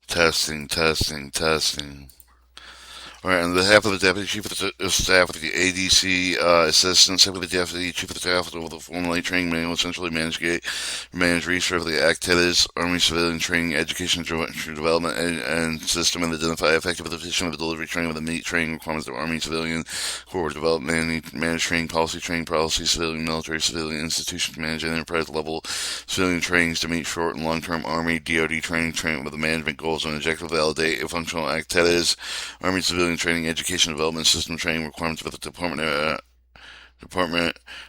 Testing, testing, testing. All right, on behalf of the Deputy Chief of the Staff with the ADC Assistant Secretary, the Deputy Chief of the Staff with the formally trained manual, essentially manage research of the activities, Army civilian training, education, development, and system, and identify effective efficient of the delivery training of the meet training requirements of Army civilian corps development, manage training policy, civilian, military, civilian institutions, manage enterprise level civilian trainings to meet short and long term Army DoD training with the management goals and objective validate functional activities, Army civilian training, education development, system training requirements for the Department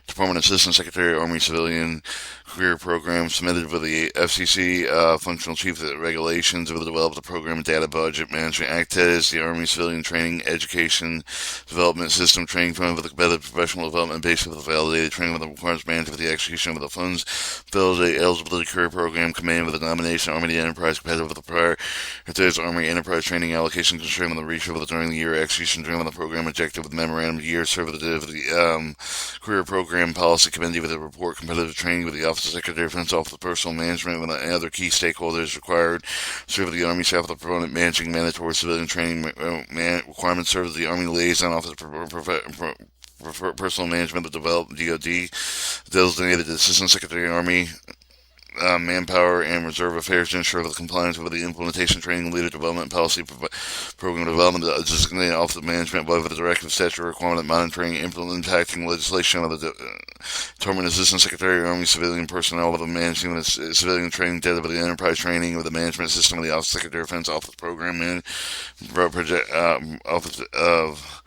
Department Assistant Secretary, Army Civilian Career Program, submitted with the FCC Functional Chief of the Regulations of the developed the program data budget management activities, the Army Civilian Training Education Development System Training Fund with the competitive professional development based with the validated training with the requirements management for the execution of the funds, validate eligibility career program, command with the nomination, Army Enterprise competitive with the prior, if there's Army Enterprise training allocation constraint with the reach of the during the year execution during the program objective with memorandum year serve with the career program policy committee with a report competitive training with the Office of Secretary of Defense Office of Personal Management with other key stakeholders required. Serve with the Army Staff of the Proponent managing mandatory civilian training requirements. Serve with the Army Liaison Office of Personal Management of the developed DoD designated Assistant Secretary of Army manpower and reserve affairs to ensure the compliance with the implementation training leader development policy program development designated office of management by the directive statutory requirement monitoring implementing legislation of the department assistant secretary of army civilian personnel with the managing the civilian training data with the enterprise training with the management system of the office of secretary of defense office program and project office of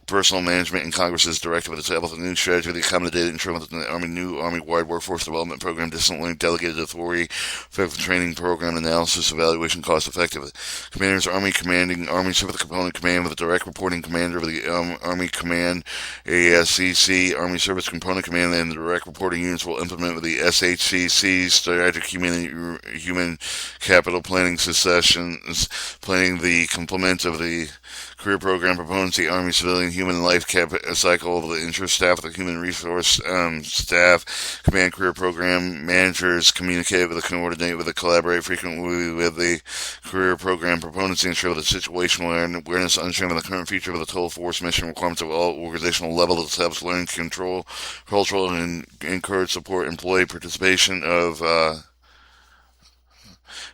Personal Management in Congress's directive to develop a new strategy for the accommodated ensuring that the new Army-wide workforce development program distantly delegated authority for the training program analysis evaluation cost effective. Commanders Army Commanding Army Civil Component Command with a direct reporting commander of the Army Command ASCC Army Service Component Command and the direct reporting units will implement with the SHCC strategic human capital planning successions planning the complement of the career program proponents, the Army Civilian Human Life Cycle of the interest staff, the Human Resource staff, Command Career Program managers communicate with, coordinate with, collaborate frequently with the career program proponents to ensure that situational awareness, understanding of the current feature of the total force mission requirements of all organizational levels, establish learning, control, cultural, and encourage support employee participation of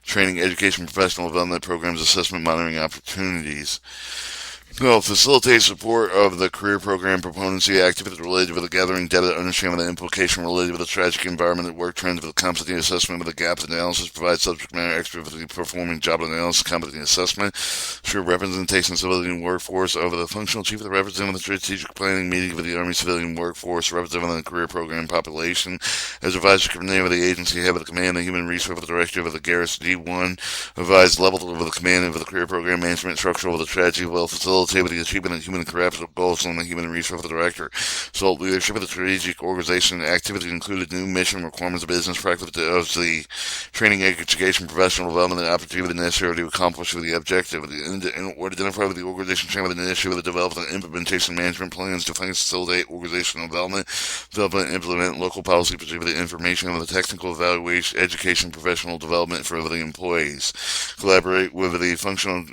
training, education, professional development programs, assessment, monitoring opportunities. Well, facilitate support of the career program proponency activities related with the gathering data, understanding the implication related with the tragic environment at work trends with the competency assessment with the gaps analysis, provide subject matter expert for the performing job analysis, competency assessment, ensure representation of civilian workforce over the functional chief of the representative strategic planning meeting with the Army civilian workforce, representing the career program population, as advisor committee of the agency head of the command, the human resource director of the Garrison D1, advised level of the command of the career program management structure of the strategy will facilitate with the achievement of human capital goals on the human resource director. So leadership of the strategic organization activities included new mission requirements of business practice of the training, education, professional development, and opportunity necessary to accomplish with the objective or identify with the organization training with the initiative of the development and implementation management plans to facilitate organizational development, implement local policy, particularly the information on the technical evaluation, education, professional development for the employees. Collaborate with the functional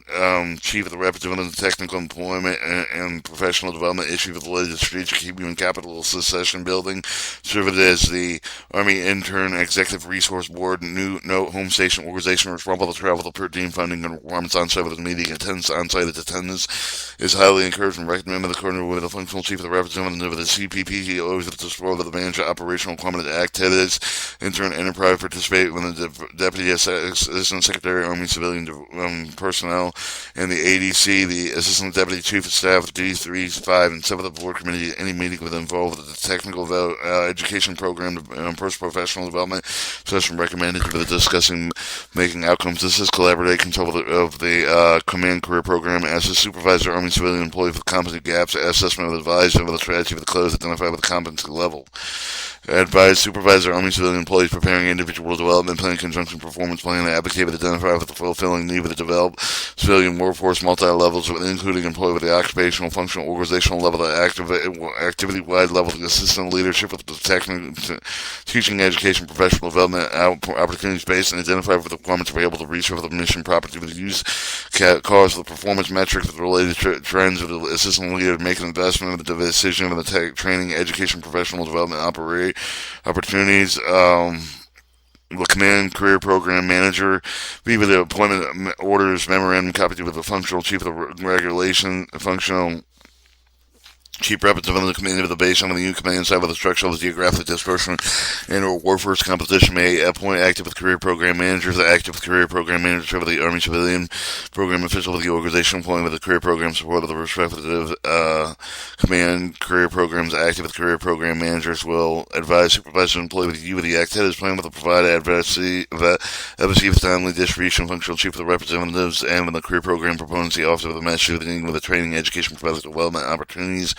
chief of the representative of the technical employment and professional development issues related to strategic human capital succession building. Served as the Army Intern Executive Resource Board, new note home station organization responsible to travel the per diem funding and requirements on site with the meeting attendance. On site attendance is highly encouraged and recommended by the coordinator with the functional chief of the representative of the CPP, always with the support of the manager operational requirement activities. Intern enterprise participate when the deputy assistant secretary Army civilian personnel and the ADC, the assistant deputy chief of staff, D3, 5, and 7 of the board committee, any meeting with involved with the technical education program, professional development session recommended for the discussing making outcomes. This is collaborative control of the command career program as a supervisor, Army civilian employee for competency gaps, assessment of advisor of the strategy for the close, identify with the competency level. Advise supervisor Army civilian employees preparing individual development plan, conjunction performance plan, and advocate with identify with the fulfilling need of the developed civilian workforce multi-levels, including employee with the occupational, functional, organizational level, the activity-wide level, the assistant leadership with the technical, teaching, education, professional development opportunities based, and identify with the requirements to be able to reach over the mission property with the use cause of the performance metrics with the related trends of the assistant leader to make an investment of the decision of the training, education, professional development opportunities. The command career program manager, be with the appointment orders memorandum copy with the functional chief of the regulation, functional chief representative of the committee of the base on the new command side with the structure of the geographic dispersion and or workforce composition may appoint active with career program managers, the active career program manager of the Army civilian program official of the organization employing with the career program support of the respective command career programs. Active with career program managers will advise supervisor and employee with you with the activities plan with the provide advocacy of timely distribution functional chief of the representatives and with the career program proponents the office of the master with the training education professional development opportunities.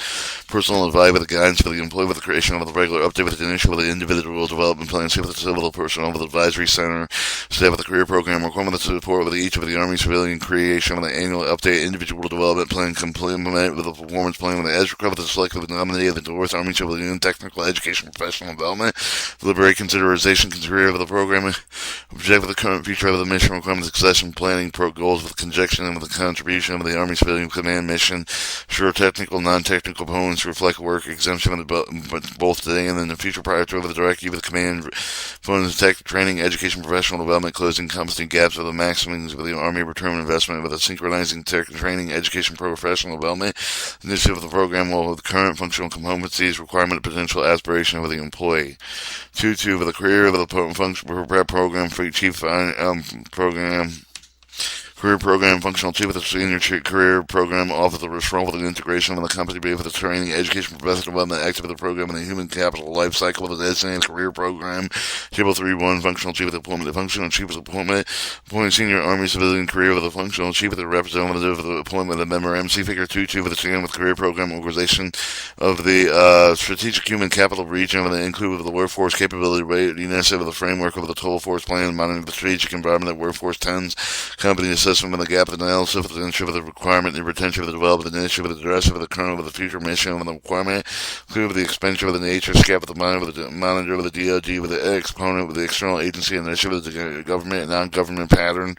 Personal advice with the guidance for the employee with the creation of the regular update with the initial with the individual development plan, with the civil personnel with the advisory center, staff with the career program, requirement with the support with each of the Army civilian creation of the annual update individual development plan, complement with the performance plan with the ESRA with the select with the nominee of the North Army civilian technical education professional development, deliberate consideration consider of the program, object with the current future of the mission requirements, succession planning, goals with conjunction and with the contribution of the Army civilian command mission, sure technical, non-technical components reflect work exemption of both today and in the future prior to the directive of the command components tech training education professional development closing competency gaps with the maximums of the Army return investment with a synchronizing tech training education professional development initiative of the program while with current functional competencies requirement potential aspiration of the employee. 2 with the career of the function program for chief program career program functional chief of the senior career program office of responsible for the integration of the company for the training education professional development active of the program and the human capital life cycle of the designated career program. Table 3-1 functional chief of the appointment, the functional chief of the appointment, appointing senior Army civilian career with the functional chief of the representative of the appointment of the member MC figure 2 with the senior with career program organization of the strategic human capital region of the include of the workforce capability readiness of the framework of the total force plan monitoring the strategic environment that workforce tends company assessment of the gap of the analysis of the initiative of the requirement, the retention of the development, the initiative of the address of the current of the future mission of the requirement, include with the expenditure of the nature, scap of the monitor of the DOD with the exponent with the external agency and initiative of the government and non-government pattern,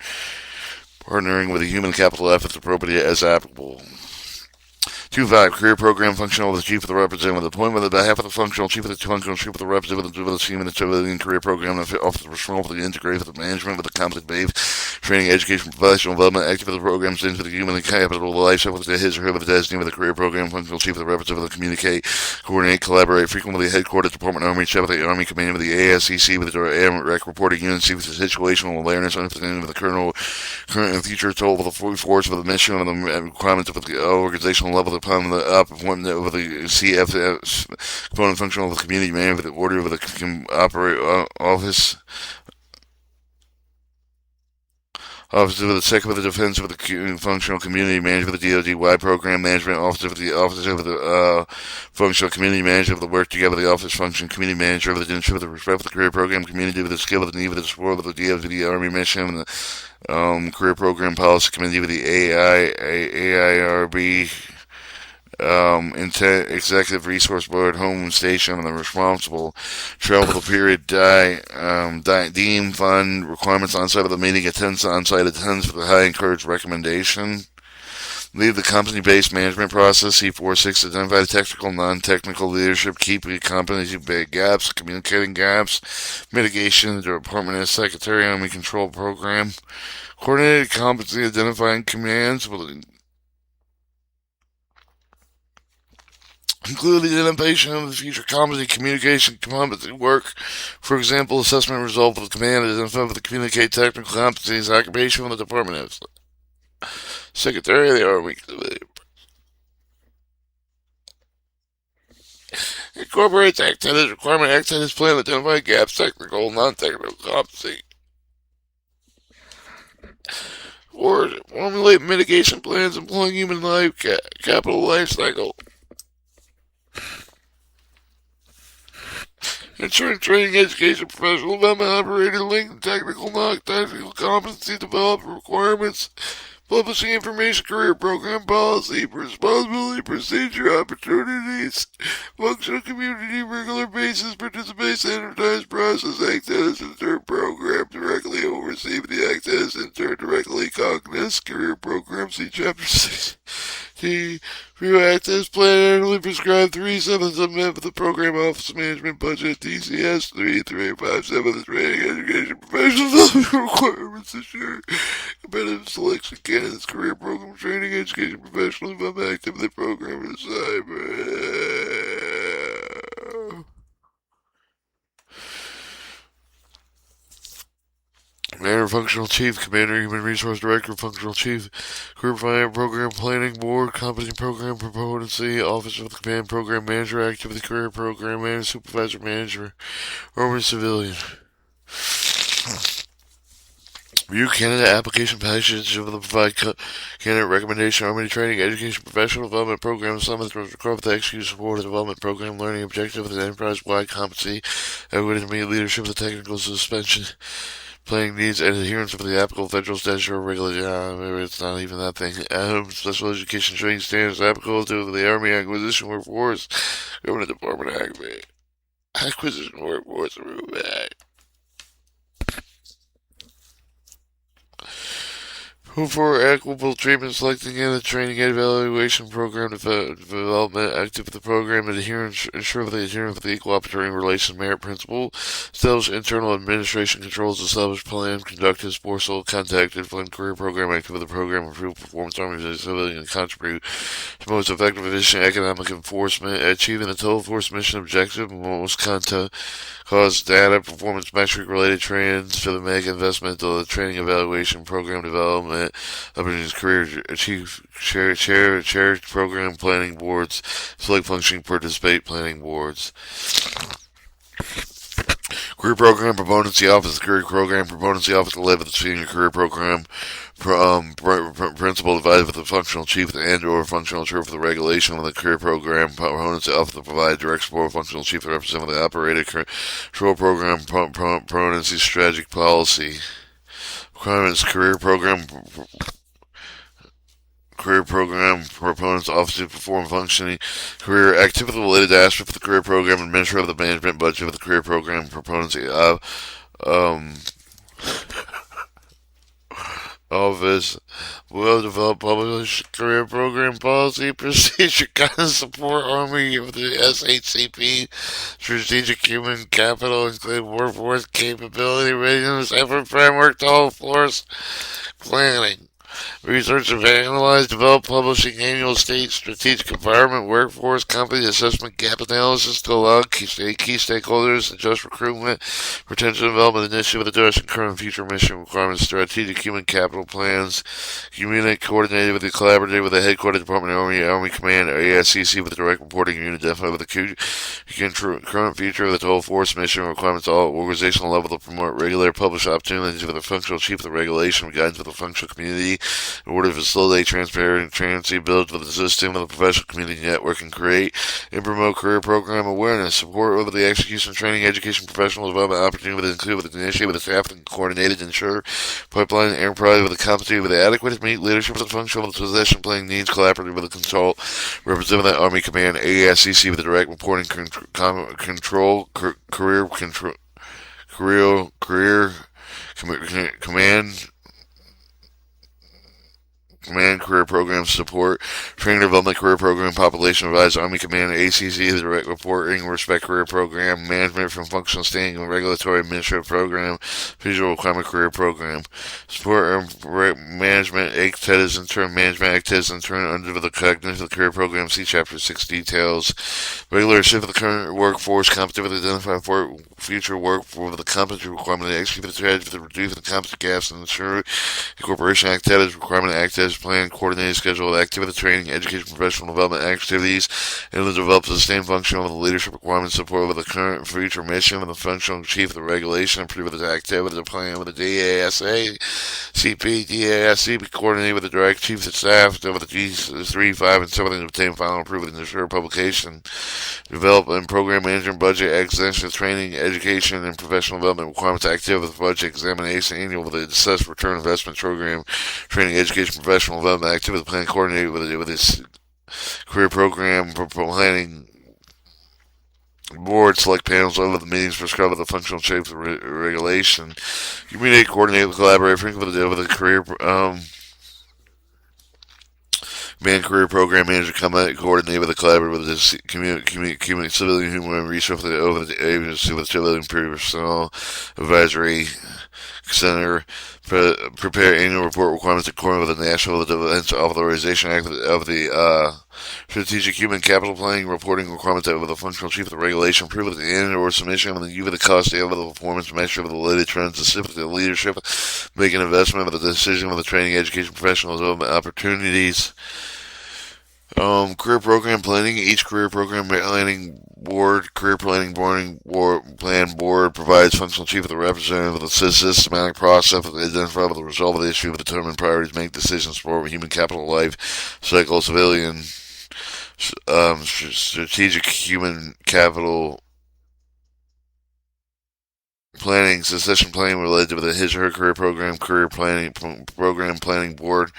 partnering with the human capital efforts appropriate as applicable. 2-5 career program functional with the chief of the representative with appointment on behalf of the functional chief of the functional chief of the representative with the team in the civilian career program office responsible for the integrated with the management with the competent base training education professional development active of the programs into the human capital life cycle with his or her with the destiny with the career program functional chief of the representative with the communicate coordinate collaborate frequently with the headquarters department army chef of the army command with the ASCC with the AMREC reporting unit with the situational awareness understanding of the current and future total of the force of the mission of the requirements of the organizational level upon the appointment of the CFS component functional of the community manager with the order of the office of the Secretary of the Defense of the Functional Community Manager of the DoD-wide Program Management Office of the Functional Community Manager of the Work Together the Office Function Community Manager of the Initiative of the Respect for the Career Program Community with the Skill of the Need of the Support of the DoD Army Mission and the Career Program Policy Committee with the AIRB Executive Resource Board, Home Station, and the responsible travel period deem fund requirements on site of the meeting, attendance on site, attendance with a high encouraged recommendation. Lead the company-based management process. C46 identify the technical, non-technical leadership, keep competency gaps, communicating gaps, mitigation, the department as secretary, Army control program, coordinated competency, identifying commands with include the identification of the future competency, communication, competency work. For example, assessment result of the command identify with the communicate technical competencies, occupation of the department of Secretary of the Army. Incorporates activities, requirement activities plan, identify gaps, technical, non-technical competency. Or formulate mitigation plans employing human life, capital life cycle. Ensuring training, education, professional development, operator link, technical knock, technical competency, develop requirements, publishing information, career program policy, responsibility, procedure, opportunities, functional community, regular basis, participate, standardized process, act as intern program, directly oversee the act as intern, directly cognizant, career program, see chapter 6. T. Review act as plan annually prescribed 3.7 submit for the program office management budget DCS 3357 the training education professional development requirements ensure competitive selection candidates career program training education professional development activity program and cyber. Commander, Functional Chief, Commander, Human Resource Director, Functional Chief, Career Finance Program Planning Board, Competency Program Proponency, Office of the Command Program Manager, Activity Career Program Manager, Supervisor Manager, Army Civilian. Review candidate application packages of the provide candidate recommendation, Army training, education, professional development program, summit record the execute support of the development program, learning objective of the enterprise-wide competency, ability to meet leadership of the technical suspension, planning needs and adherence of the applicable federal statutory regulation. Maybe it's not even that thing. Special education training standards applicable to the Army Acquisition Workforce, Government Department Acquisition Workforce Improvement Act. Who for equitable treatment, selecting in the training and evaluation program development, active the program, adherence, ensure the adherence of the equal opportunity relations merit principle, establish internal administration controls, establish plan, conduct his forceful contact, influence career program, active the program, improve performance, army civilian, and contribute to most effective, efficient economic enforcement, achieving the total force mission objective, most content, cause data, performance metric related trends for the mega investment of the training evaluation program development of his career, achieve chair program planning boards, select functioning participate planning boards. Career Program Proponency Office, Career Program Proponency Office, led with the Senior Career Program Principal, divided with the Functional Chief and or Functional Chair for the regulation of the Career Program Proponency Office to provide direct support Functional Chief to represent the Operator Control Program Proponency Strategic Policy. Requirements, Career Program proponents office to perform functioning career activity related to aspects of the career program, administer of the management budget of the career program proponents office will develop publish career program policy procedure guidance support Army of the SHCP strategic human capital include workforce capability readiness effort framework total force planning. Research have analyzed, developed, publishing annual state strategic environment, workforce, company assessment gap analysis to allow key stakeholders to adjust recruitment, retention development initiative with addressing current and future mission requirements, strategic human capital plans, communicate, coordinated with the collaborative with the headquarters department of Army Command, ASCC with the direct reporting unit, identify with the current future of the total force mission requirements, all organizational level to promote regular published opportunities with the functional chief of the regulation, guidance with the functional community, in order to facilitate transparency, build with the system of the professional community network, and create and promote career program awareness, support over the execution of training, education, professional development opportunity with include with the initiative with the staff and coordinated ensure pipeline enterprise with the competency with the adequate to meet leadership with the functional possession playing needs, collaborative with the consult, representing the Army Command, ASCC with the direct reporting career command career program support, training development career program, population advised Army Command, ACC, the direct reporting, respect career program, management from functional standing and regulatory administrative program, visual requirement career program, support management activities intern management activities intern under the cognition of the career program. See chapter 6 details. Regular shift of the current workforce, competent with identifying for future work for the competency requirement, and execute the strategy to reduce the competency gaps and ensure incorporation activities requirement activities plan, coordinated schedule of activity training, education, professional development activities, and to develop sustained function of the leadership requirements support with the current and future mission of the functional chief of the regulation, and with the activity plan with the DASA, CPDASC coordinate with the Direct Chiefs of Staff over the G3, 5, and 7 to obtain final approval and ensure publication. Develop and program management budget, extension, training, education, and professional development requirements active with budget examination annual with the assess return investment program, training, education, professional development activity plan coordinated with this career program planning board, select panels over the meetings prescribed by the functional shape of regulation. Communicate, coordinate, collaborate frequently with the career career program manager, coordinate with the collaborate with the community civilian human resource over the agency with civilian personnel advisory center. Prepare annual report requirements according with the National Defense Authorization Act of the Strategic Human Capital Planning reporting requirements of the functional chief of the regulation. Approve at the end or submission of the U of the cost of the performance measure of the related trends, specifically the leadership, make an investment with the decision of the training, education, professional development opportunities. Career program planning. Each career program planning board, plan board provides functional chief of the representative with a systematic process to identify the resolve of the issue, determine priorities, make decisions for human capital life cycle, civilian, strategic human capital planning, succession planning related to his or her career program planning board.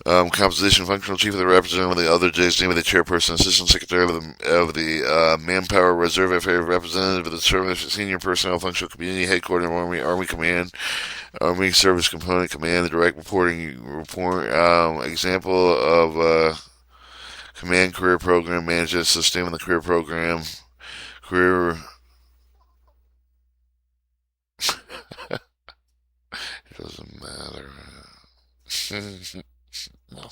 Composition, functional chief of the representative, the other designated with the chairperson, assistant secretary of the manpower reserve affairs representative of the service, senior personnel, functional community headquarters, Army Command, Army Service Component Command, the direct reporting report. Example of command career program manager, sustainment the career program, career. It doesn't matter. No.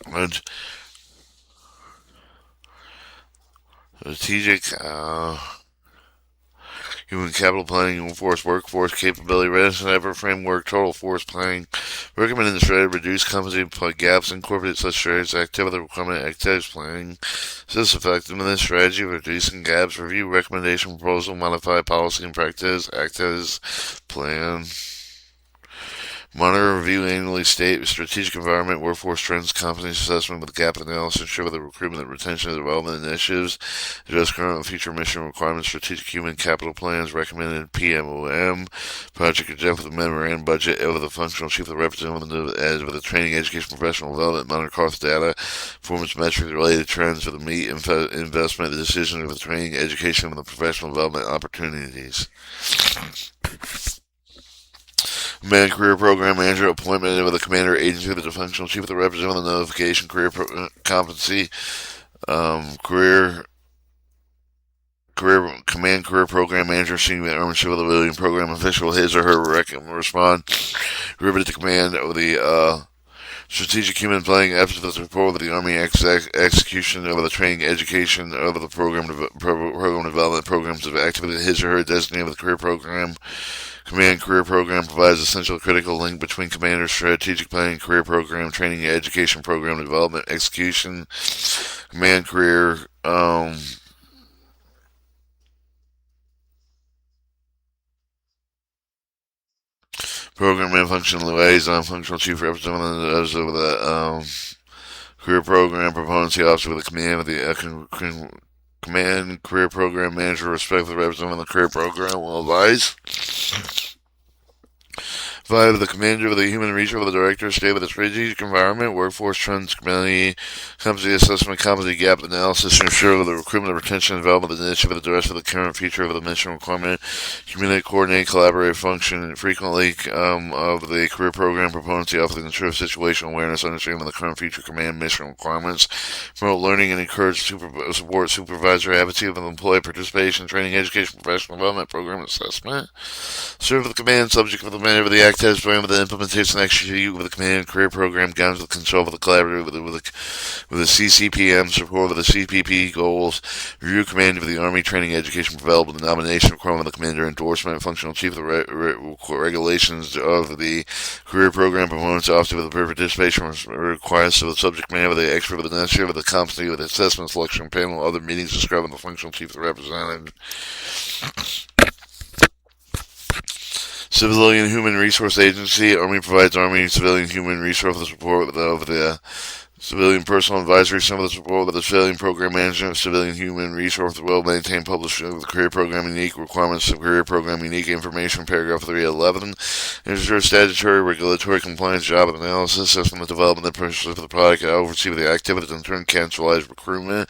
And strategic human capital planning, workforce capability readiness and effort framework, total force planning. Recommended the strategy to reduce company gaps, incorporate such strategies, activity requirement, activities planning. Assist effectiveness strategy of reducing gaps, review recommendation proposal, modify policy and practice, activities plan. Monitor, review annually, state strategic environment, workforce trends, competence assessment with gap analysis, ensure the recruitment, retention, and development initiatives, address current and future mission requirements, strategic human capital plans, recommended PMOM, project adjust with the memorandum budget over the functional chief of the representative as with the training, education, professional development, monitor cost data, performance metrics, related trends for the meet investment, the decision of the training, education, and the professional development opportunities. Command Career Program Manager appointment with the Commander Agency with the functional chief of the representative, the notification, competency, Command Career Program Manager, Senior Army Civilian Program Official, his or her respond, riveted to command of the strategic human planning efforts with report with the Army execution over the training, education over the program development programs of activity, his or her designated with the career program. Command Career Program provides essential critical link between Commander's strategic planning, career program, training, education program development, execution. Command Career Program and Function Liaison, Functional Chief Representative of the Career Program Proponents, Officer with the Command with the Command Career Program Manager, respectfully representing the career program, will advise. 5. The commander of the human resource of the director, state with the strategic environment, workforce trends, community, company assessment, competency gap analysis, ensure the recruitment, retention, and development of the initiative of the rest of the current future of the mission requirement, communicate, coordinate, collaborate, function frequently of the career program proponents, the office ensure situational awareness, understanding of the current future command mission requirements, promote learning and encourage support supervisor advocacy of employee participation, training, education, professional development, program assessment, serve the command subject of the man of the act act as plan with the implementation execute with the command and career program, guidance with control with the collaborative with the CCPM, support with the CPP goals, review command of the Army training education development, the nomination requirement of the commander, endorsement, functional chief of the regulations of the career program, proponents officer with the participation requires of the subject matter, the expert with the necessary with the competency with the assessment selection panel, other meetings described in the functional chief of the representative. Civilian Human Resource Agency. Army provides Army Civilian Human Resource support of the Civilian Personal Advisory, some of the support with the Civilian Program Management, Civilian Human Resource, well-maintained publishing of the Career Program, unique requirements of Career Program, unique information, paragraph 311, ensure statutory regulatory compliance, job analysis, assessment of development and purchase of the product, oversee the activities, and turn cancelize recruitment,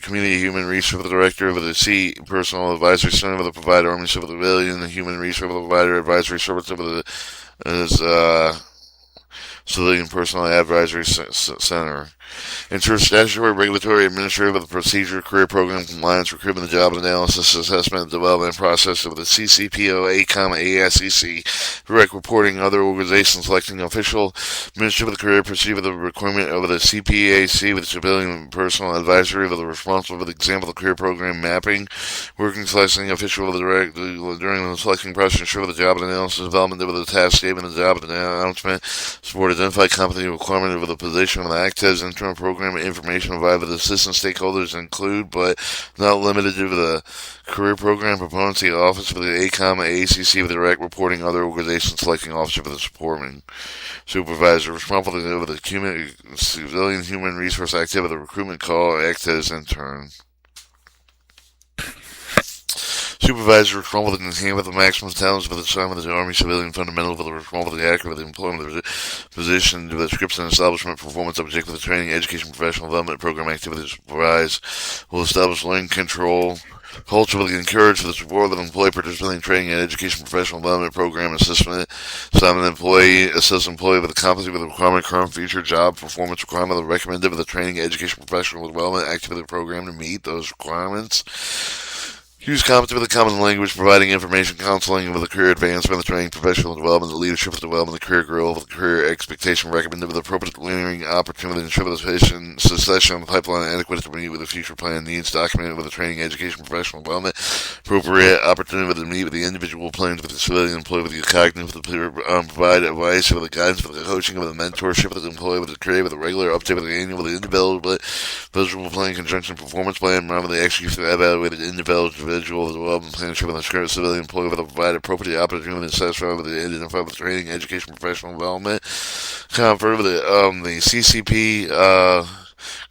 Community Human Resource Director of the C Personal Advisory Center of the Provider, Army Civilian Human Resource Provider Advisory Service of the Civilian Personnel Advisory Center. Ensure statutory, regulatory, administrative of the procedure, career program compliance, recruitment, job analysis, assessment, and development process of the CCPOA, ASCC, direct reporting, other organizations selecting official, administrative of the career, perceive of the requirement of the CPAC with the Civilian Personal Advisory of the responsible for the example of the career program mapping, working selecting official of the direct during the selecting process, ensure the job analysis, development of the task statement, the job announcement, support identify competency requirement of the position of the actives, internal program information provided with assistant stakeholders include, but not limited to, the career program proponents, the office of the ACC with the direct reporting, other organizations selecting officer for the supporting supervisor, responsible for the civilian human resource activity, the recruitment call, act as intern. Supervisor responsible for the hand with the maximum talents for the assignment of the Army civilian fundamental for the responsible for the accurate the employment of the position, the description and establishment, performance objective, the training, education, professional development program activities supervise, will establish learning control, culture will encourage for the support of the employee participating in training and education professional development program assessment, assignment employee, assess employee with the competency with the requirement, current future job performance requirement, the recommended of the training, education, professional development activity program to meet those requirements. Use competency with the common language, providing information, counseling with the career advancement, the training, professional development, the leadership development, the career growth, the career expectation, recommended with appropriate learning opportunity, ensure the succession of the pipeline adequate to meet with the future plan needs, documented with the training, education, professional development, appropriate opportunity to meet with the individual plans with the civilian employee, with the cognitive, with the provide advice, with the guidance, with the coaching, with the mentorship, with the employee, with the career, with the regular update, with the annual, with the individual, visual plan, conjunction, performance plan, remember the execution, evaluated individual development plan, with the current civilian employee with a provide appropriate opportunity to satisfy with the identify with training, education, professional development, confer with the CCP,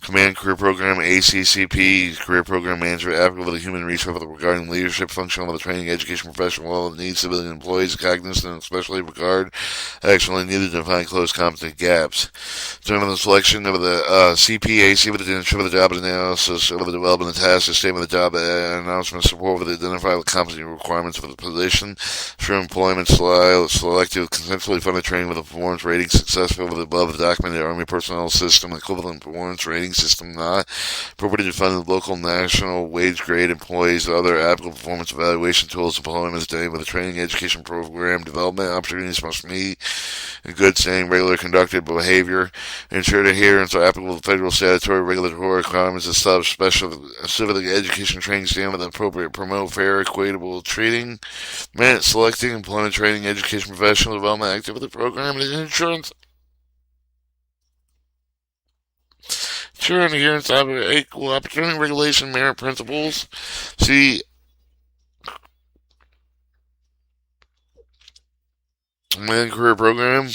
Command Career Program, ACCP, Career Program Manager, applicable to the human resource regarding leadership, functional, the training, education, professional development needs, civilian employees, cognizant, and especially regard actually needed to find close competent gaps. Determine the selection of the CPAC with the ensure the job analysis of the development of tasks, the statement of the job announcement, support with the identify the competency requirements for the position, ensure employment style, selective, consensually funded training with a performance rating successful with the above documented Army personnel system, equivalent performance rating system not appropriate to fund local, national, wage grade employees, other applicable performance evaluation tools, employment day with a training education program, development opportunities must meet in good standing, regular conducted behavior, ensure adherence to applicable federal statutory regulatory requirements, establish special civic education training stand with appropriate, promote fair, equitable treating, merit selecting, employment training, education, professional development activity program, and insurance. Sure, and adherence to equal opportunity regulation, merit principles. See, command career program.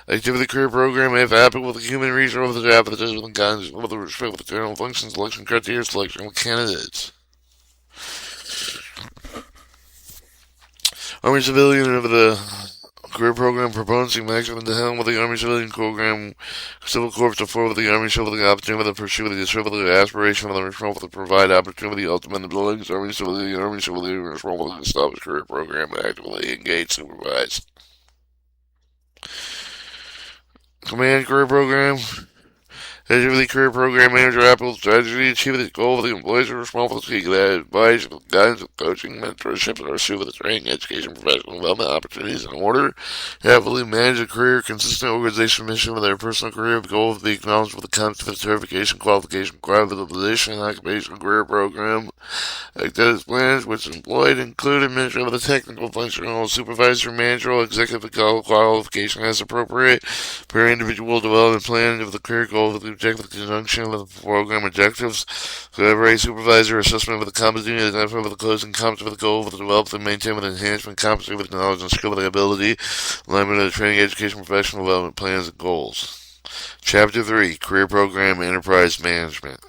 Activity career program, if applicable, the human resource of the job, the discipline guidance with respect to the general function, selection criteria, selection of candidates. Army civilian of the career program proposing maximum to helm with the Army civilian program, civil corps to forward with the Army civilian opportunity to pursue the civilian aspiration of the responsible to provide opportunity, ultimate abilities, Army civilian responsible to establish career program, actively engage, supervise. Command career program. Activity career program manager Apple strategy to achieve the goal of the employees are responsible to seek that advice, guidance, coaching, mentorship, and pursue with the training, education, professional development opportunities in order to heavily manage a career consistent organization mission with their personal career. The goal of the acknowledged with the concept of certification, qualification required for the position and occupation career program. Activities plans which employed include administrative of the technical, functional, supervisor, manager, executive qualification as appropriate per individual development plan of the career goal with the objective conjunction with the program objectives. Collaborate supervisor assessment with the competency, identify with the closing competency with the goal with the develop and maintain with enhancement competency with knowledge and skill with the ability, alignment of the training, education, professional development plans and goals. Chapter 3 Career Program Enterprise Management.